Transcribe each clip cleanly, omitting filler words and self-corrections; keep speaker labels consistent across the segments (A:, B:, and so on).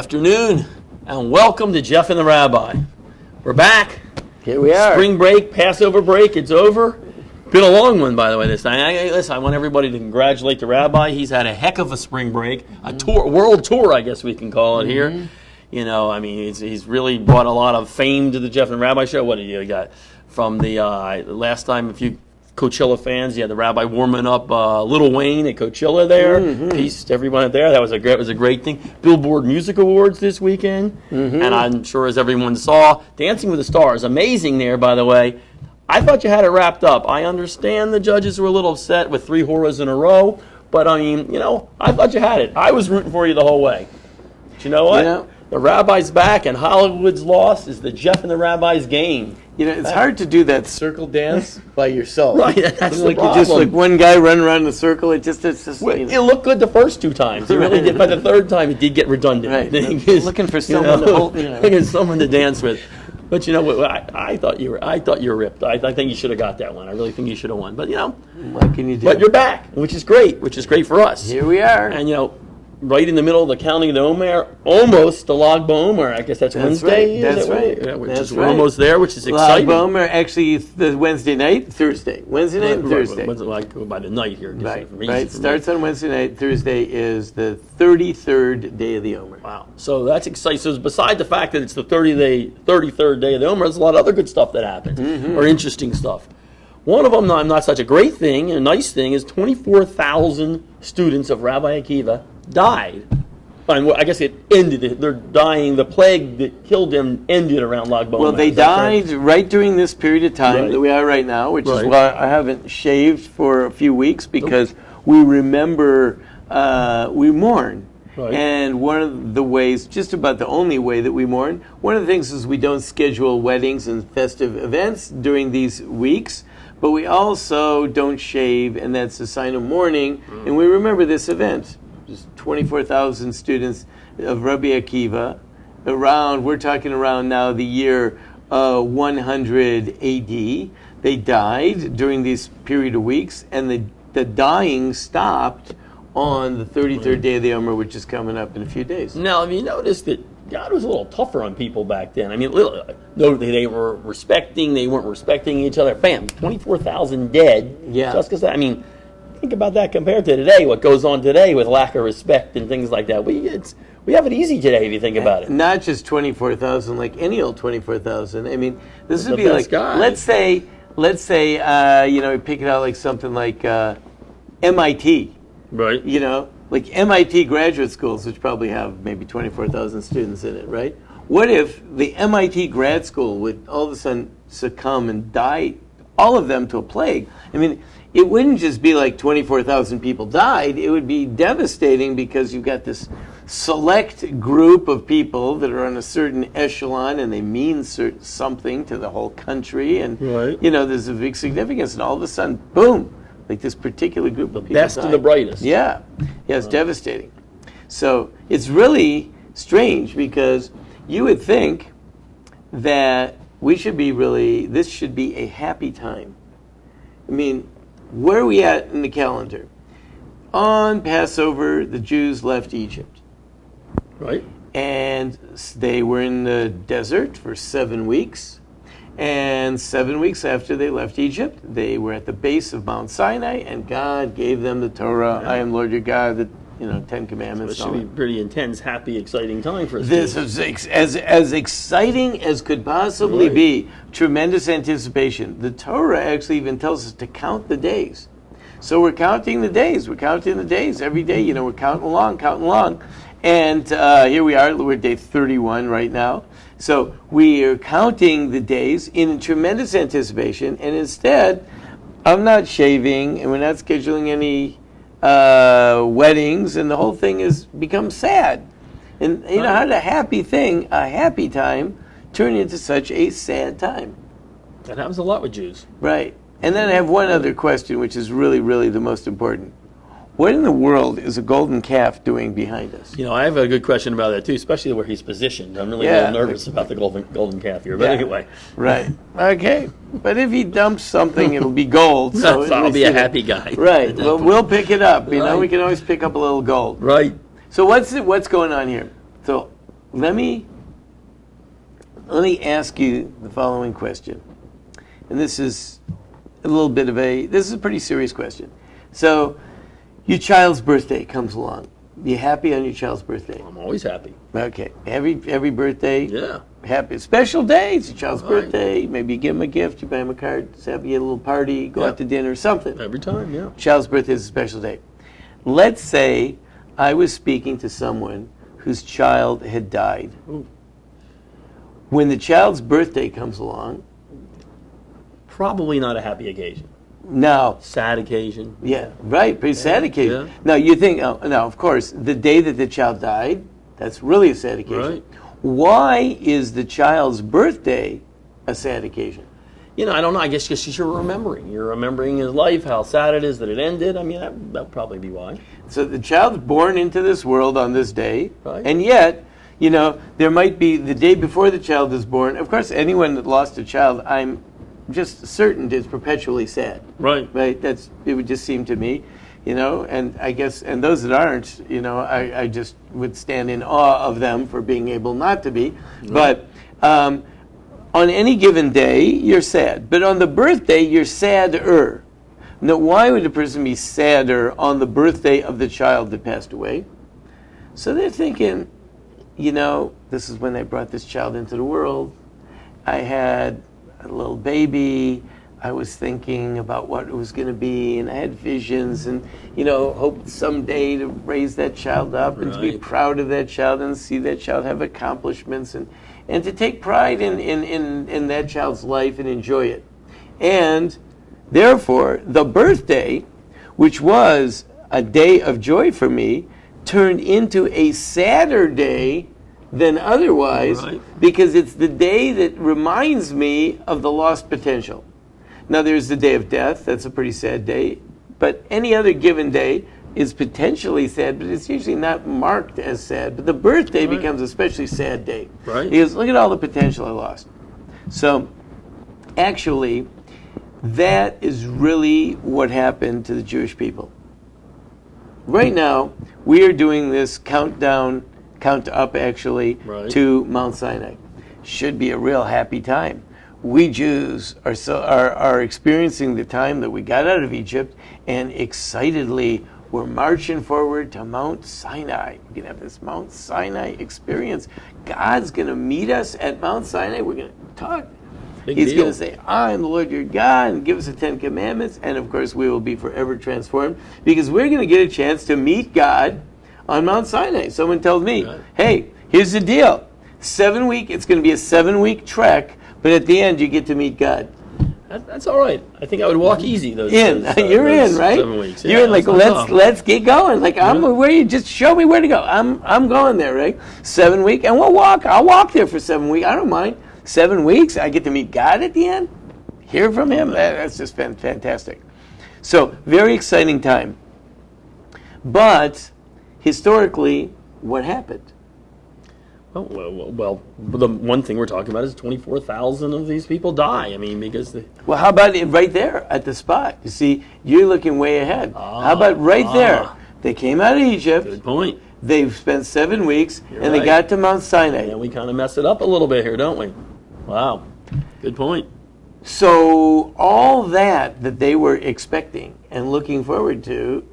A: Afternoon, and welcome to Jeff and the Rabbi. We're back.
B: Here we are.
A: Spring break, Passover break, it's over. Been a long one, by the way, this time. Listen, I want everybody to congratulate the Rabbi. He's had a heck of a spring break, a tour, world tour, I guess we can call it here. You know, I mean, he's really brought a lot of fame to the Jeff and the Rabbi show. What did you got from the last time? If you Coachella fans, you had the Rabbi warming up Lil Wayne at Coachella there. Peace to everyone there. That was a great thing. Billboard Music Awards this weekend, and I'm sure as everyone saw, Dancing with the Stars, amazing there. By the way, I thought you had it wrapped up. I understand the judges were a little upset with 3 horrors in a row, but I mean, you know, I thought you had it. I was rooting for you the whole way. But you know what?
B: Yeah.
A: The Rabbi's back, and Hollywood's loss is the Jeff and the Rabbi's game.
B: You know, it's hard to do that circle dance by yourself.
A: Right, that's the
B: like
A: problem.
B: you just like one guy running around in a circle. It's just
A: Well,
B: you know.
A: it looked good the first 2 times. It really did. By the third time, it did get redundant.
B: Right.
A: It's,
B: Looking for someone to hold. You know.
A: looking for someone to dance with. But you know what? I thought you were ripped. I think you should have got that one. I really think you should have won. But you know,
B: What can you do?
A: but you're back, which is great. Which is great for us.
B: Here we are.
A: And you know, right in the middle of the counting of the omer, almost the Lag BaOmer. I guess that's Wednesday.
B: Right.
A: Is
B: That's
A: that
B: right.
A: Yeah, we're
B: That's
A: just
B: right.
A: almost there, which is
B: Lag
A: exciting.
B: BaOmer actually the Wednesday night, Thursday. Wednesday night and Thursday.
A: Right, go by the night here.
B: Right.
A: For me,
B: Right.
A: for me.
B: Starts on Wednesday night. Thursday is the 33rd day of the Omer.
A: Wow. So that's exciting. So beside the fact that it's the 33rd day of the Omer, there's a lot of other good stuff that happens, or interesting stuff. One of them, not such a great thing, a nice thing, is 24,000 students of Rabbi Akiva died. I guess it ended. They're dying. The plague that killed them ended around Lag BaOmer.
B: Well, they
A: Is that correct?
B: died right during this period of time
A: Right.
B: that we are right now, which
A: Right.
B: is why I haven't shaved for a few weeks because we remember, we mourn.
A: Right.
B: And one of the ways, just about the only way that we mourn, one of the things is we don't schedule weddings and festive events during these weeks, but we also don't shave, and that's a sign of mourning, and we remember this event. Just 24,000 students of Rabbi Akiva we're talking around now the year 100 AD. They died during this period of weeks, and the dying stopped on the 33rd day of the Omer, which is coming up in a few days.
A: Now, have you noticed that God was a little tougher on people back then? I mean, they weren't respecting each other. Bam, 24,000 dead.
B: Yeah.
A: Just because, I mean, think about that compared to today, what goes on today with lack of respect and things like that. We have it easy today if you think about it.
B: Not just 24,000, like any old 24,000. I mean, this
A: The
B: would be
A: best
B: like,
A: guy.
B: let's say, pick it out like something like MIT.
A: Right.
B: You know, like MIT graduate schools, which probably have maybe 24,000 students in it, right? What if the MIT grad school would all of a sudden succumb and die, all of them, to a plague? I mean, it wouldn't just be like 24,000 people died. It would be devastating because you've got this select group of people that are on a certain echelon and they mean something to the whole country. And,
A: Right.
B: you know, there's a big significance. And all of a sudden, boom, like this particular group of people
A: Best
B: died.
A: of the brightest.
B: Yeah. Yeah, it's devastating. So it's really strange because you would think that this should be a happy time. I mean, where are we at in the calendar? On Passover, the Jews left Egypt.
A: Right.
B: And they were in the desert for 7 weeks. And 7 weeks after they left Egypt, they were at the base of Mount Sinai, and God gave them the Torah. I am Lord your God, the 10 Commandments.
A: It should be a pretty intense, happy, exciting time for us.
B: This is as exciting as could possibly
A: Right.
B: be. Tremendous anticipation. The Torah actually even tells us to count the days. So we're counting the days. We're counting the days every day. You know, we're counting along. And here we are. We're day 31 right now. So we are counting the days in tremendous anticipation. And instead, I'm not shaving, and we're not scheduling any weddings, and the whole thing has become sad. And you know, how did a happy time, turn into such a sad time?
A: That happens a lot with Jews.
B: Right. And then I have one other question, which is really, really the most important. What in the world is a golden calf doing behind us?
A: You know, I have a good question about that too, especially where he's positioned. I'm really a little nervous about the golden calf here, but anyway.
B: Right. Okay. But if he dumps something, it'll be gold. So
A: I'll be a happy guy.
B: Right. Well, we'll pick it up. You know,
A: Right.
B: we can always pick up a little gold.
A: Right.
B: So what's going on here? So let me ask you the following question. And this is a pretty serious question. So, your child's birthday comes along. You happy on your child's birthday?
A: I'm always happy.
B: Okay. Every birthday?
A: Yeah.
B: Happy. Special day. It's your child's
A: Right.
B: birthday. Maybe you give them a gift. You buy them a card. Have you a little party. Go out to dinner. Something.
A: Every time, yeah.
B: Child's birthday is a special day. Let's say I was speaking to someone whose child had died.
A: Ooh.
B: When the child's birthday comes along,
A: Probably not a happy occasion.
B: now,
A: Sad occasion.
B: yeah, right, pretty sad occasion.
A: yeah.
B: Now, you think, now, of course, the day that the child died, that's really a sad occasion.
A: Right.
B: Why is the child's birthday a sad occasion?
A: I don't know. I guess because you're remembering. You're remembering his life, how sad it is that it ended. I mean, that'd probably be why.
B: So the child's born into this world on this day,
A: Right.
B: and yet, there might be the day before the child is born. Of course, anyone that lost a child, I'm just certain is perpetually sad.
A: Right.
B: Right? It would just seem to me, and I guess, and those that aren't, I just would stand in awe of them for being able not to be.
A: Right.
B: But on any given day, you're sad. But on the birthday, you're sadder. Now, why would a person be sadder on the birthday of the child that passed away? So they're thinking, this is when they brought this child into the world. I had a little baby. I was thinking about what it was going to be, and I had visions, and hoped someday to raise that child up and to be
A: Right.
B: proud of that child and see that child have accomplishments and to take pride in that child's life and enjoy it. And therefore, the birthday, which was a day of joy for me, turned into a sadder day than otherwise,
A: Right.
B: because it's the day that reminds me of the lost potential. Now, there's the day of death. That's a pretty sad day. But any other given day is potentially sad, but it's usually not marked as sad. But the birthday
A: Right.
B: becomes a especially sad day.
A: Right.
B: Because look at all the potential I lost. So, actually, that is really what happened to the Jewish people. Right now, we are doing this count up actually,
A: Right.
B: to Mount Sinai. Should be a real happy time. We Jews are experiencing the time that we got out of Egypt, and excitedly we're marching forward to Mount Sinai. We're going to have this Mount Sinai experience. God's going to meet us at Mount Sinai. We're going to talk.
A: Big
B: He's
A: deal.
B: going to say, I am the Lord your God, and give us the 10 Commandments. And of course, we will be forever transformed because we're going to get a chance to meet God on Mount Sinai. Someone tells me,
A: Right.
B: hey, here's the deal. It's going to be a 7-week trek, but at the end, you get to meet God.
A: That's all right. I think I would walk easy those.
B: You're
A: those
B: in, right?
A: 7 weeks.
B: You're
A: Yeah,
B: in, like,
A: that's not tough.
B: let's get going. Like, where you just show me where to go. I'm going there, right? 7 week, and I'll walk there for 7 weeks. I don't mind. 7 weeks, I get to meet God at the end, hear from Him. That's just fantastic. So, very exciting time. But historically, what happened?
A: Well, the one thing we're talking about is 24,000 of these people die. I mean, because
B: Well, how about it right there at the spot? You see, you're looking way ahead. How about right there? They came out of Egypt.
A: good point.
B: They've spent 7 weeks,
A: You're
B: and they
A: right.
B: got to Mount Sinai.
A: And we kind of messed it up a little bit here, don't we? Wow, good point.
B: So all that they were expecting and looking forward to,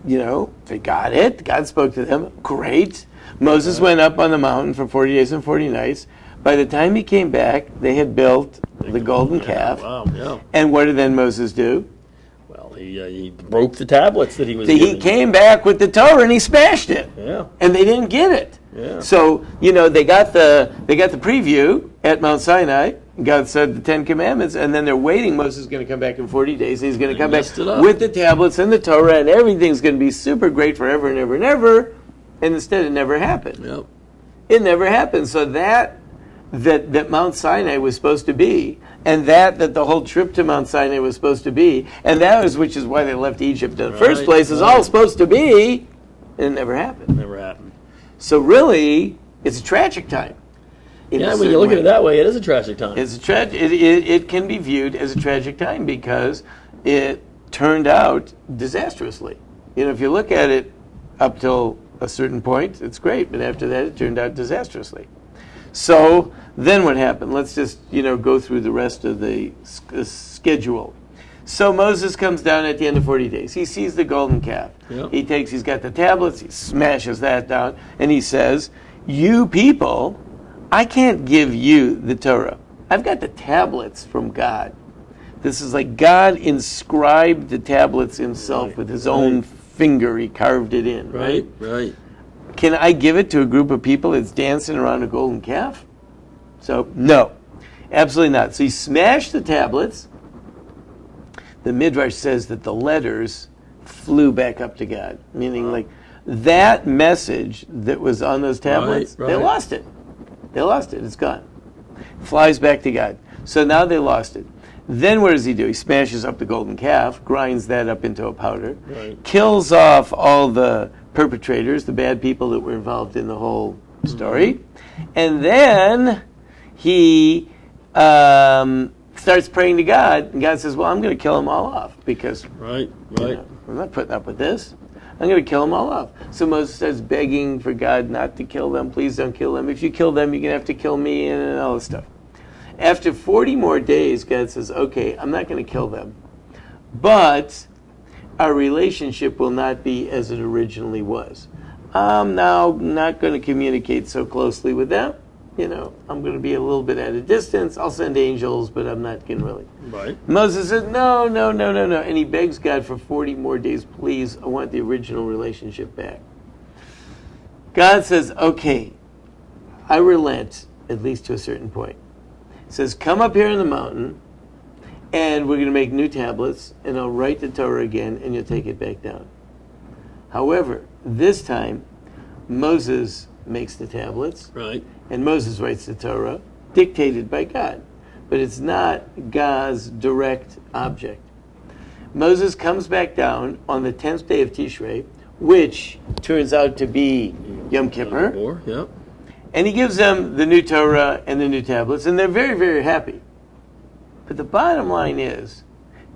B: they got it. God spoke to them. Great. Moses went up on the mountain for 40 days and 40 nights. By the time he came back, they had built the golden calf.
A: Wow, yeah.
B: And what did then Moses do?
A: Well, he broke the tablets that he was
B: He
A: given.
B: came back with the Torah and he smashed it.
A: Yeah.
B: And they didn't get it.
A: Yeah.
B: So, they got the preview at Mount Sinai. God said the 10 Commandments, and then they're waiting. Moses is going to come back in 40 days. And he's going to come back
A: messed it up.
B: with the tablets and the Torah, and everything's going to be super great forever and ever and ever. And instead, it never happened.
A: Yep.
B: It never happened. So that Mount Sinai was supposed to be, and that the whole trip to Mount Sinai was supposed to be, and which is why they left Egypt in the first
A: Right,
B: place, is all supposed to be, and it never happened.
A: Never happened.
B: So really, it's a tragic time.
A: Yeah, when you look at it that way, it is a tragic time.
B: It's it can be viewed as a tragic time because it turned out disastrously. If you look at it up till a certain point, it's great, but after that, it turned out disastrously. So then what happened? Let's just, go through the rest of the schedule. So Moses comes down at the end of 40 days. He sees the golden calf.
A: Yep.
B: He's got the tablets, he smashes that down, and he says, you people, I can't give you the Torah. I've got the tablets from God. This is like God inscribed the tablets himself with his own finger. He carved it in, right?
A: Right.
B: Can I give it to a group of people that's dancing around a golden calf? So, no. Absolutely not. So he smashed the tablets. The Midrash says that the letters flew back up to God, meaning like that message that was on those tablets, they lost it. They lost it. It's gone. Flies back to God. So now they lost it. Then what does he do? He smashes up the golden calf, grinds that up into a powder, kills off all the perpetrators, the bad people that were involved in the whole story, and then he starts praying to God, and God says, well, I'm going to kill them all off because I'm not putting up with this. I'm going to kill them all off. So Moses starts begging for God not to kill them. Please don't kill them. If you kill them, you're going to have to kill me and all this stuff. After 40 more days, God says, okay, I'm not going to kill them, but our relationship will not be as it originally was. I'm now not going to communicate so closely with them. I'm going to be a little bit at a distance. I'll send angels, but I'm not going to really.
A: Right.
B: Moses says, no. And he begs God for 40 more days, please, I want the original relationship back. God says, okay, I relent, at least to a certain point. He says, come up here on the mountain, and we're going to make new tablets, and I'll write the Torah again, and you'll take it back down. However, this time, Moses makes the tablets, and Moses writes the Torah, dictated by God. But it's not God's direct object. Moses comes back down on the 10th day of Tishrei, which turns out to be Yom Kippur, and he gives them the new Torah and the new tablets, and they're very, very happy. But the bottom line is,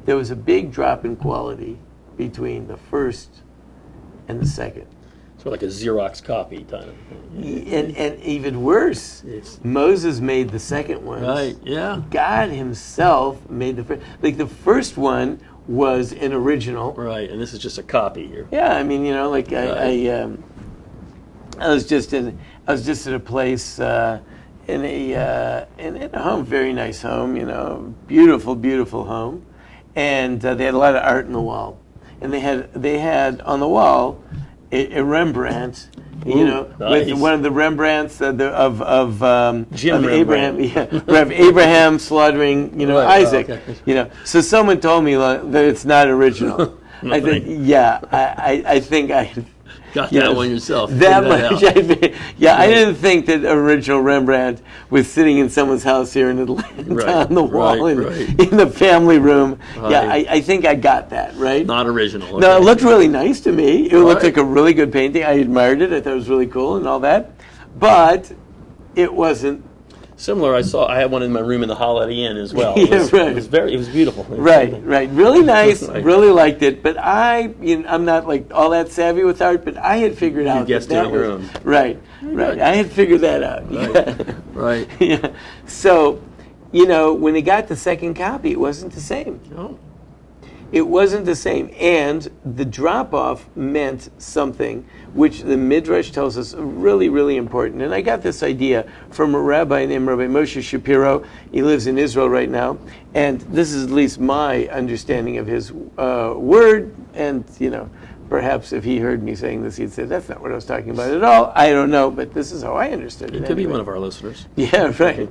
B: there was a big drop in quality between the first and the second.
A: So like a Xerox copy kind of thing.
B: And even worse, Moses made the second one.
A: Right, yeah.
B: God himself made the first. Like the first one was an original.
A: Right, and this is just a copy here.
B: Yeah, I mean, I was just in a place in a home, very nice home, beautiful home, and they had a lot of art on the wall, and they had on the wall a Rembrandt,
A: nice.
B: with one of the Rembrandts of
A: Jim
B: Abraham, of Abraham slaughtering, Isaac, So someone told me that it's not original. I think I
A: got that one yourself.
B: That much, I didn't think that original Rembrandt was sitting in someone's house here in Atlanta on the wall in the family room. Right. Yeah, I think I got that, right?
A: Not original. Okay.
B: No, it looked really nice to me. It looked like a really good painting. I admired it. I thought it was really cool and all that. But it wasn't.
A: Similar, I had one in my room in the Holiday Inn as well.
B: It
A: was beautiful.
B: Right. Really nice. Really liked it. But I'm not like all that savvy with art. But I had figured out that was
A: own.
B: Right. I had figured that out.
A: Right.
B: Yeah. So, when they got the second copy, it wasn't the same.
A: No.
B: It wasn't the same, and the drop-off meant something, which the Midrash tells us really, really important. And I got this idea from a rabbi named Rabbi Moshe Shapiro. He lives in Israel right now, and this is at least my understanding of his word. And perhaps if he heard me saying this, he'd say, "That's not what I was talking about at all." I don't know, but this is how I understood it.
A: It could be one of our listeners.
B: Yeah, right.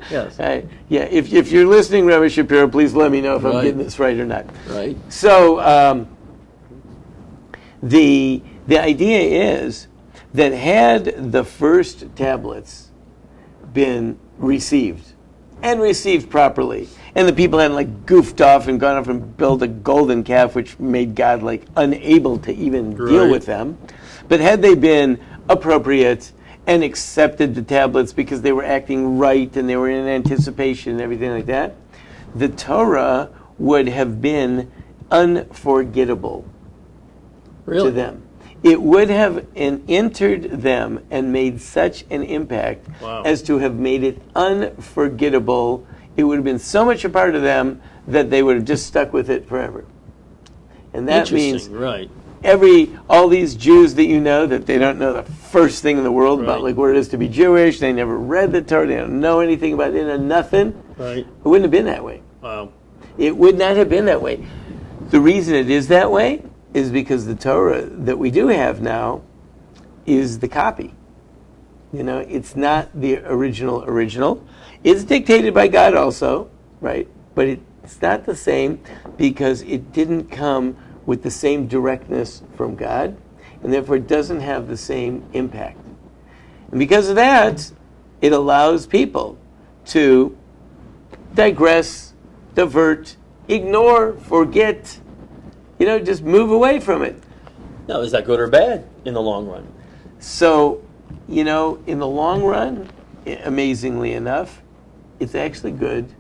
A: Yes.
B: If you're listening, Rabbi Shapiro, please let me know if I'm getting this right or not.
A: Right.
B: So the idea is that had the first tablets been received properly, and the people hadn't goofed off and gone off and built a golden calf, which made God unable to even deal with them, but had they been appropriate and accepted the tablets because they were acting right and they were in anticipation and everything like that, the Torah would have been unforgettable to them. it would have entered them and made such an impact
A: Wow.
B: as to have made it unforgettable. It would have been so much a part of them that they would have just stuck with it forever. And that means
A: right.
B: all these Jews that you know, that they don't know the first thing in the world about
A: Right.
B: like what it is to be Jewish, they never read the Torah, they don't know anything about it, they know nothing.
A: Right.
B: It wouldn't have been that way.
A: Wow.
B: It would not have been that way. The reason it is that way is because the Torah that we do have now is the copy. You know, it's not the original. It's dictated by God also, right? But it's not the same because it didn't come with the same directness from God, and therefore it doesn't have the same impact. And because of that, it allows people to digress, divert, ignore, forget, just move away from it.
A: Now, is that good or bad in the long run?
B: So, in the long run, amazingly enough, it's actually good,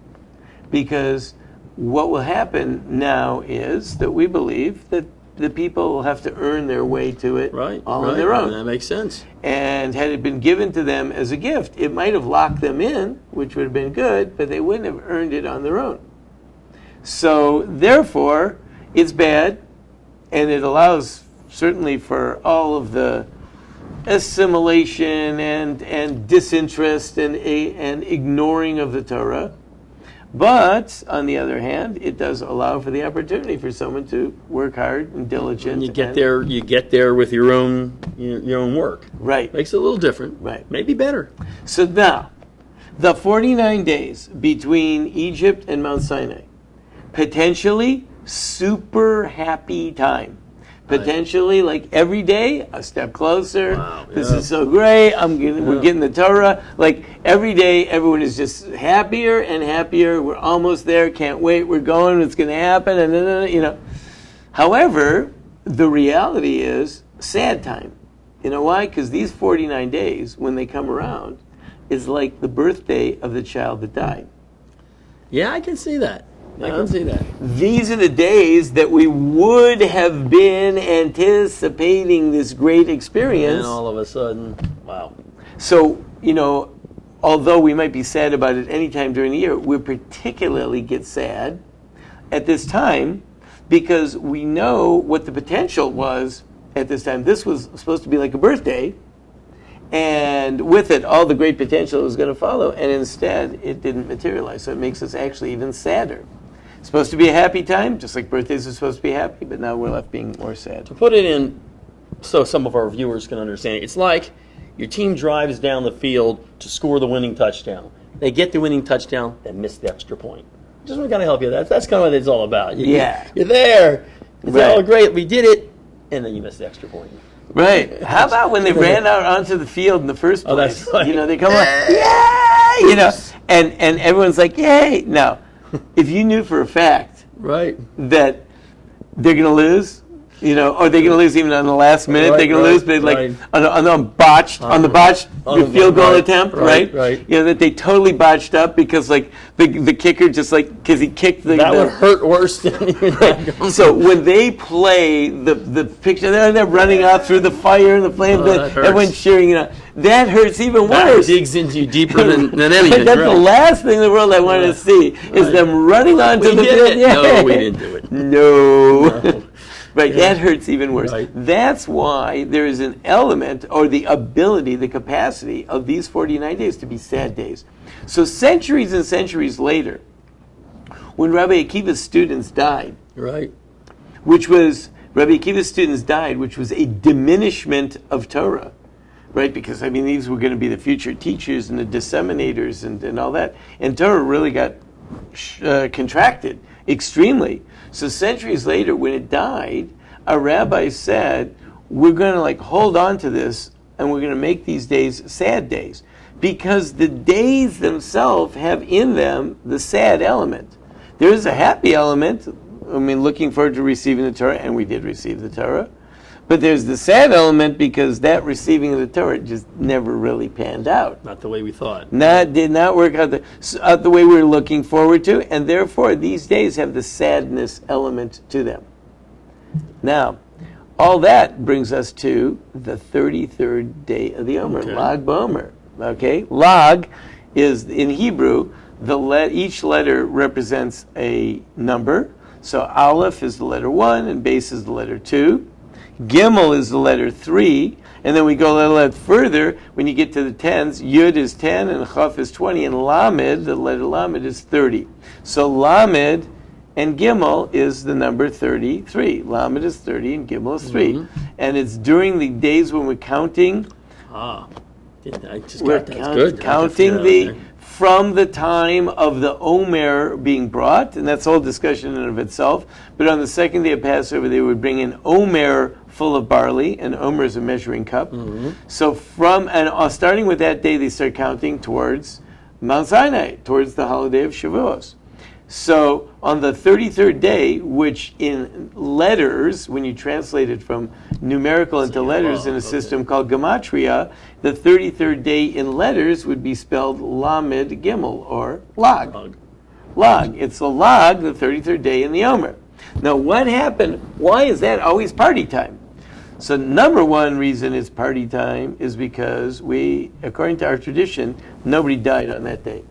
B: because what will happen now is that we believe that the people will have to earn their way to it all on their own.
A: That makes sense.
B: And had it been given to them as a gift, it might have locked them in, which would have been good, but they wouldn't have earned it on their own. So, therefore, it's bad, and it allows certainly for all of the assimilation and disinterest and ignoring of the Torah. But on the other hand, it does allow for the opportunity for someone to work hard and diligent.
A: And you get there with your own work.
B: Right.
A: Makes it a little different.
B: Right.
A: Maybe better.
B: So now, the 49 days between Egypt and Mount Sinai, potentially super happy time. Potentially, like every day, a step closer.
A: Wow,
B: This is so great. We're getting the Torah. Like every day, everyone is just happier and happier. We're almost there. Can't wait. We're going. It's going to happen. And However, the reality is sad time. You know why? Because these 49 days, when they come around, is like the birthday of the child that died.
A: Yeah, I can see that. I can see that.
B: These are the days that we would have been anticipating this great experience.
A: And all of a sudden, wow.
B: So, although we might be sad about it any time during the year, we particularly get sad at this time because we know what the potential was at this time. This was supposed to be like a birthday, and with it, all the great potential was going to follow, and instead, it didn't materialize. So it makes us actually even sadder. It's supposed to be a happy time, just like birthdays are supposed to be happy, but now we're left being more sad.
A: To put it in so some of our viewers can understand it, it's like your team drives down the field to score the winning touchdown. They get the winning touchdown, they miss the extra point. Just want to kind of help you. That's kind of what it's all about. You're there. It's all great. We did it, and then you miss the extra point.
B: Right. How about when they ran out onto the field in the first place?
A: Oh, that's right.
B: They come like, yay! And everyone's like, yay! Now, if you knew for a fact that they're going to lose, or they're going to lose even on the last minute, they're going to lose, but like on the botched field goal attempt, right? That they totally botched up because like the kicker just like, because he kicked the...
A: That would hurt worse than even
B: So when they play the picture, they're running out through the fire and the flames, everyone's cheering, that hurts even worse.
A: That digs into you deeper than anything.
B: That's the last thing in the world I wanted to see, is them running onto the field.
A: No, we didn't do it.
B: No. Right, that hurts even worse.
A: Right.
B: That's why there is an element, or the ability, the capacity of these 49 days to be sad days. So centuries and centuries later, when Rabbi Akiva's students died, which was a diminishment of Torah, right? Because, these were going to be the future teachers and the disseminators and all that. And Torah really got contracted extremely. So centuries later, when it died, a rabbi said, we're going to hold on to this, and we're going to make these days sad days. Because the days themselves have in them the sad element. There is a happy element, looking forward to receiving the Torah, and we did receive the Torah. But there's the sad element because that receiving of the Torah just never really panned out.
A: Not the way we thought.
B: Did not work out the way we were looking forward to, and therefore these days have the sadness element to them. Now, all that brings us to the 33rd day of the Omer,
A: Okay.
B: Lag BaOmer. Okay, Lag is in Hebrew. Each letter represents a number. So Aleph is the letter 1, and Beis is the letter 2. Gimel is the letter 3, and then we go a little further. When you get to the tens, Yud is 10, and Chaf is 20, and Lamed, the letter Lamed, is 30. So Lamed and Gimel is the number 33. Lamed is 30, and Gimel is 3.
A: Mm-hmm.
B: And it's during the days when we're counting.
A: I just
B: We're
A: got that. It's good.
B: counting from the time of the Omer being brought, and that's a whole discussion in and of itself. But on the second day of Passover, they would bring an Omer full of barley, and Omer is a measuring cup.
A: Mm-hmm.
B: So starting with that day, they start counting towards Mount Sinai, towards the holiday of Shavuos. So on the 33rd day, which in letters, when you translate it from numerical into letters in a system called Gematria, the 33rd day in letters would be spelled Lamed Gimel, or Lag. Lag. It's a Lag, the 33rd day in the Omer. Now what happened? Why is that always party time? So number one reason it's party time is because according to our tradition, nobody died on that day.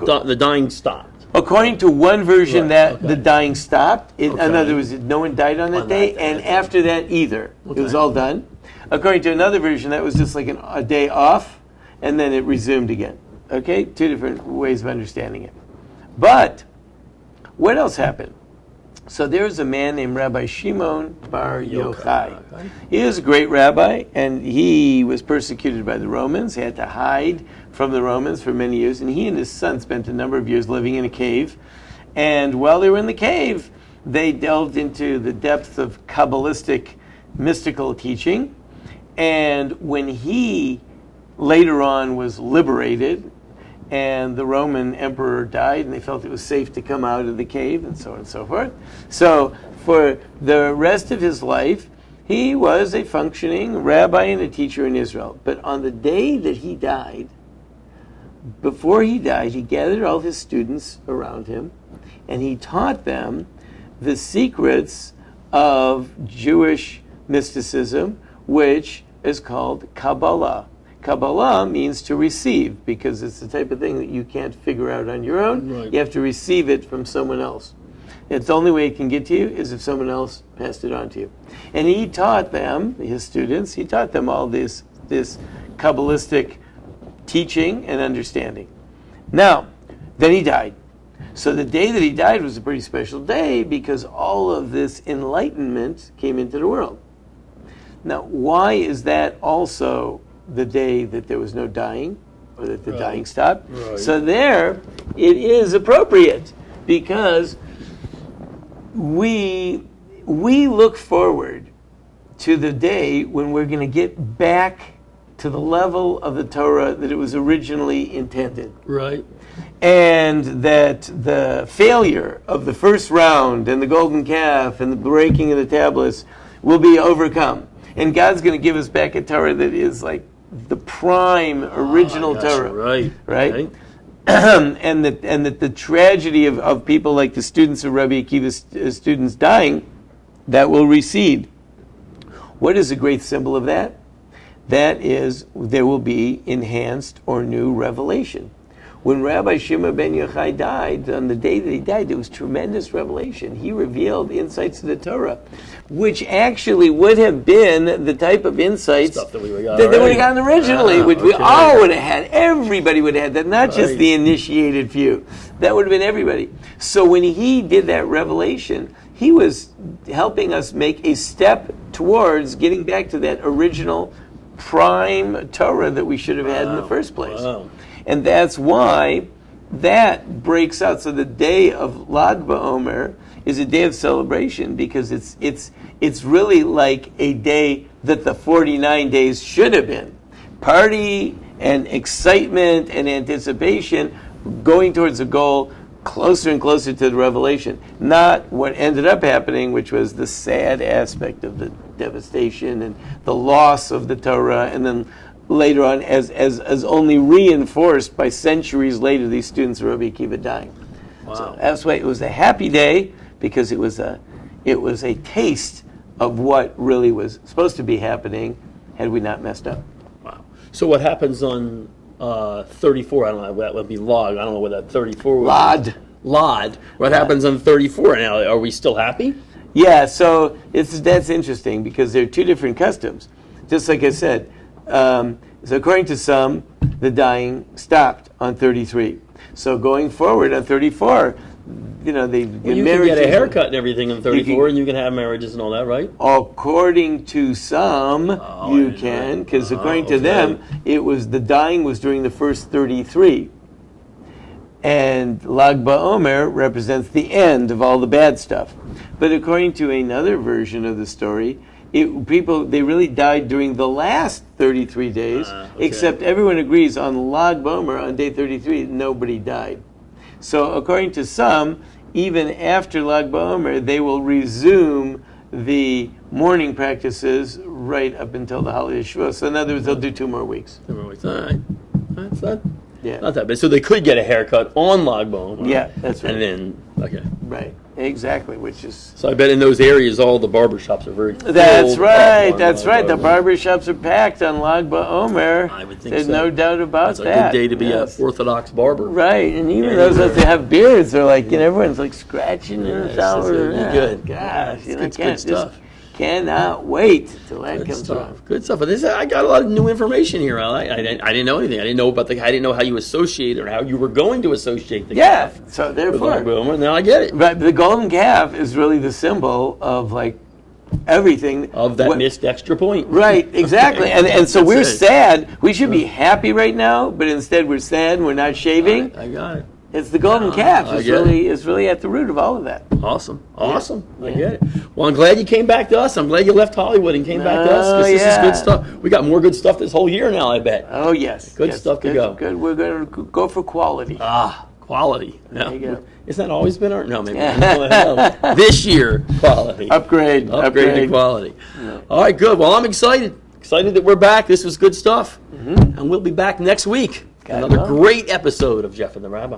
A: The dying stopped.
B: According to one version, the dying stopped. In
A: Okay.
B: other words, no one died on that day, and after that either. It was all done. According to another version, that was just like a day off, and then it resumed again. Okay? Two different ways of understanding it. But what else happened? So there's a man named Rabbi Shimon Bar Yochai. He is a great rabbi, and he was persecuted by the Romans. He had to hide from the Romans for many years, and he and his son spent a number of years living in a cave. And while they were in the cave, they delved into the depths of Kabbalistic mystical teaching. And when he later on was liberated, and the Roman emperor died, and they felt it was safe to come out of the cave, and so on and so forth. So for the rest of his life, he was a functioning rabbi and a teacher in Israel. But on the day that he died, before he died, he gathered all his students around him, and he taught them the secrets of Jewish mysticism, which is called Kabbalah. Kabbalah means to receive, because it's the type of thing that you can't figure out on your own.
A: Right.
B: You have to receive it from someone else. It's the only way it can get to you is if someone else passed it on to you. And he taught them, his students, he taught them all this Kabbalistic teaching and understanding. Now, then he died. So the day that he died was a pretty special day because all of this enlightenment came into the world. Now, why is that also the day that there was no dying, or that the dying stopped?
A: Right.
B: So there, it is appropriate because we look forward to the day when we're going to get back to the level of the Torah that it was originally intended.
A: Right.
B: And that the failure of the first round and the golden calf and the breaking of the tablets will be overcome. And God's going to give us back a Torah that is like the prime original Torah.
A: Right.
B: And that the tragedy of people like the students of Rabbi Akiva's students dying, that will recede. What is a great symbol of that? That is, there will be enhanced or new revelation. When Rabbi Shimon ben Yochai died, on the day that he died, there was tremendous revelation. He revealed insights of the Torah, which actually would have been the type of insights
A: Stuff that we would
B: that they would have gotten originally, which we
A: okay.
B: all would have had. Everybody would have had that, not just the initiated few. That would have been everybody. So when he did that revelation, he was helping us make a step towards getting back to that original prime Torah that we should have had in the first place.
A: Wow.
B: And that's why that breaks out. So the day of Lag BaOmer is a day of celebration because it's really like a day that the 49 days should have been. Party and excitement and anticipation going towards a goal closer and closer to the revelation. Not what ended up happening, which was the sad aspect of the devastation and the loss of the Torah, and then later on, as only reinforced by centuries later, these students of Rabbi Akiva dying.
A: Wow.
B: So that's why it was a happy day, because it was a taste of what really was supposed to be happening had we not messed up.
A: Wow. So what happens on 34? I don't know. That would be log. I don't know what that 34 would be. Lod. What happens on 34 now? Are we still happy?
B: Yeah, so that's interesting because there are two different customs. Just like I said, so according to some, the dying stopped on 33. So going forward on 34, they
A: Well, you
B: get
A: can
B: married.
A: get a haircut and everything on 34, and you can have marriages and all that, right?
B: According to some, you can, because according to them, the dying was during the first 33. And Lag BaOmer represents the end of all the bad stuff. But according to another version of the story, they really died during the last 33 days, except everyone agrees on Lag BaOmer, on day 33, nobody died. So according to some, even after Lag BaOmer, they will resume the mourning practices right up until the holiday of Shavuot. So in other words, they'll do 2 more weeks.
A: 2 more weeks. All right. That's not
B: Yeah.
A: that bad. So they could get a haircut on Lag BaOmer.
B: Yeah, that's right.
A: And then, okay.
B: Right, exactly, which is...
A: So I bet in those areas, all the barber shops are very full.
B: That's right. The barber shops are packed on Lag BaOmer.
A: I would think
B: There's
A: so.
B: no doubt about
A: It's a
B: that.
A: good day to be an Orthodox barber.
B: Right, and even those that have beards are like, everyone's like scratching themselves.
A: It's gonna be good.
B: Gosh,
A: It's good stuff.
B: Cannot wait till that
A: Good
B: comes
A: stuff.
B: around.
A: Good stuff. But I got a lot of new information here. I didn't know anything. I didn't know about I didn't know how you associate or how you were going to associate the calf
B: so
A: with
B: therefore,
A: Lag BaOmer. Now I get it.
B: but the golden calf is really the symbol of like everything
A: Of that missed extra point.
B: Right, exactly.
A: Okay.
B: And so
A: That's
B: we're
A: it.
B: sad. We should be happy right now, but instead we're sad and we're not shaving.
A: I got it.
B: It's the golden calf.
A: I
B: It's
A: get
B: really at the root of all of that.
A: Awesome. I
B: Yeah.
A: get it. Well, I'm glad you came back to us. I'm glad you left Hollywood and came back to us because this is good stuff. We got more good stuff this whole year now, I bet.
B: Oh yes,
A: Good stuff to go.
B: Good. We're going to go for quality.
A: Quality.
B: There you go.
A: Isn't that always been our... No, maybe. No. This year, quality.
B: Upgrade
A: to quality. All right, good. Well, I'm excited. Excited that we're back. This was good stuff. And we'll be back next week. Another great episode of Jeff and the Rabbi.